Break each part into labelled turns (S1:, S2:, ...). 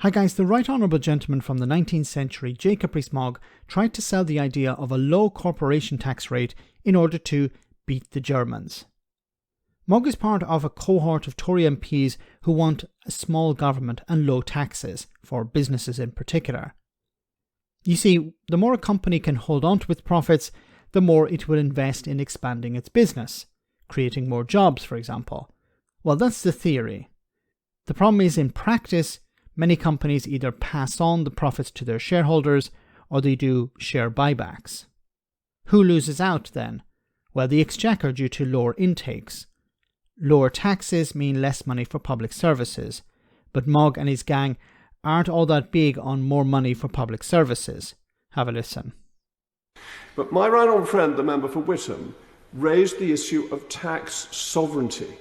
S1: Hi guys, the Right Honourable Gentleman from the 19th century, Jacob Rees-Mogg, tried to sell the idea of a low corporation tax rate in order to beat the Germans. Mogg is part of a cohort of Tory MPs who want a small government and low taxes, for businesses in particular. You see, the more a company can hold on to its profits, the more it will invest in expanding its business, creating more jobs, for example. Well, that's the theory. The problem is, in practice, many companies either pass on the profits to their shareholders or they do share buybacks. Who loses out then? Well, the exchequer due to lower intakes. Lower taxes mean less money for public services, but Mogg and his gang aren't all that big on more money for public services. Have a listen.
S2: But my right honourable friend, the member for Witham, raised the issue of tax sovereignty.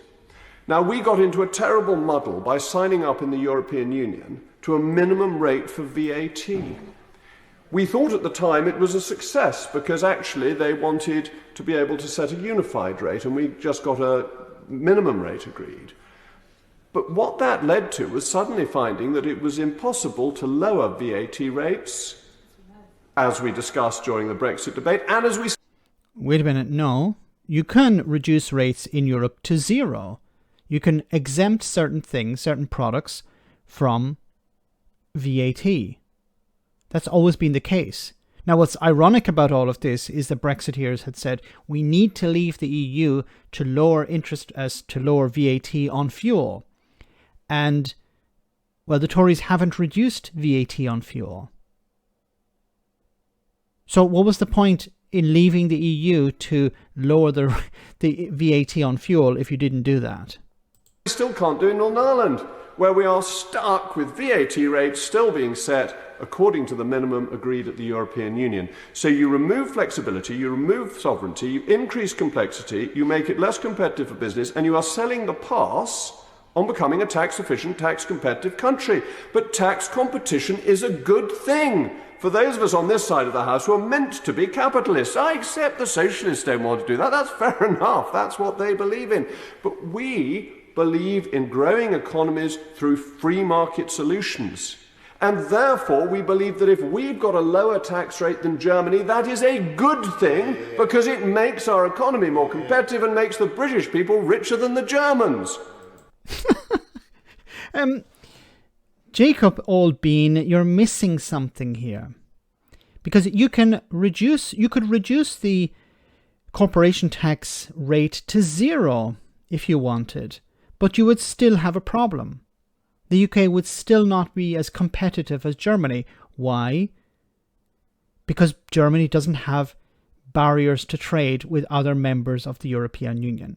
S2: Now, we got into a terrible muddle by signing up in the European Union to a minimum rate for VAT. We thought at the time it was a success because actually they wanted to be able to set a unified rate, and we just got a minimum rate agreed. But what that led to was suddenly finding that it was impossible to lower VAT rates, as we discussed during the Brexit debate, and as we...
S1: Wait a minute, no. You can reduce rates in Europe to zero. You can exempt certain things, certain products, from VAT. That's always been the case. Now, what's ironic about all of this is the Brexiteers had said we need to leave the EU to lower lower VAT on fuel. And, well, the Tories haven't reduced VAT on fuel. So what was the point in leaving the EU to lower the VAT on fuel if you didn't do that?
S2: We still can't do in Northern Ireland, where we are stuck with VAT rates still being set according to the minimum agreed at the European Union. So you remove flexibility, you remove sovereignty, you increase complexity, you make it less competitive for business, and you are selling the pass on becoming a tax-efficient, tax-competitive country. But tax competition is a good thing for those of us on this side of the House who are meant to be capitalists. I accept the socialists don't want to do that. That's fair enough. That's what they believe in. But we believe in growing economies through free market solutions. And therefore, we believe that if we've got a lower tax rate than Germany, that is a good thing because it makes our economy more competitive and makes the British people richer than the Germans.
S1: Jacob Aldbean, you're missing something here. Because you could reduce the corporation tax rate to zero if you wanted, but you would still have a problem. The UK would still not be as competitive as Germany. Why? Because Germany doesn't have barriers to trade with other members of the European Union.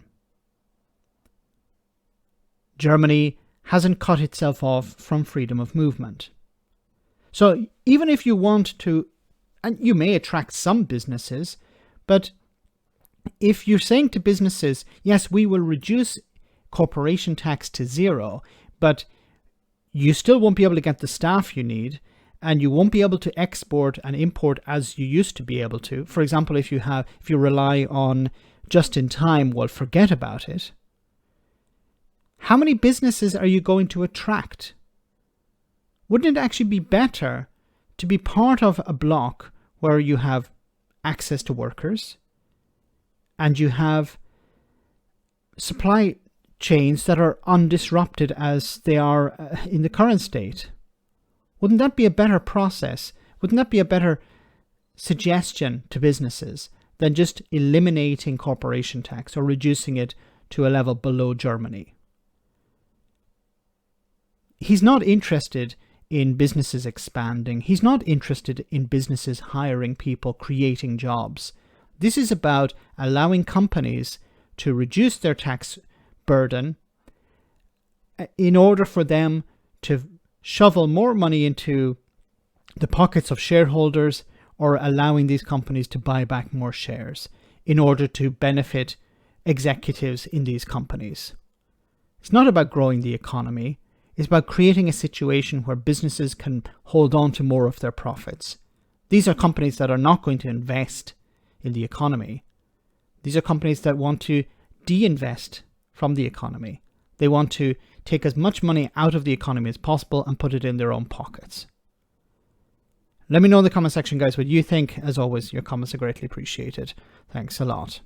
S1: Germany hasn't cut itself off from freedom of movement. So even if you want to, and you may attract some businesses, but if you're saying to businesses, yes, we will reduce corporation tax to zero, but you still won't be able to get the staff you need, and you won't be able to export and import as you used to be able to. For example, if you rely on just in time, well, forget about it. How many businesses are you going to attract? Wouldn't it actually be better to be part of a bloc where you have access to workers and you have supply chains that are undisrupted as they are in the current state? Wouldn't that be a better process? Wouldn't that be a better suggestion to businesses than just eliminating corporation tax or reducing it to a level below Germany? He's not interested in businesses expanding. He's not interested in businesses hiring people, creating jobs. This is about allowing companies to reduce their tax burden in order for them to shovel more money into the pockets of shareholders, or allowing these companies to buy back more shares in order to benefit executives in these companies. It's not about growing the economy. It's about creating a situation where businesses can hold on to more of their profits. These are companies that are not going to invest in the economy. These are companies that want to de-invest from the economy. They want to take as much money out of the economy as possible and put it in their own pockets. Let me know in the comment section, guys, what you think. As always, your comments are greatly appreciated. Thanks a lot.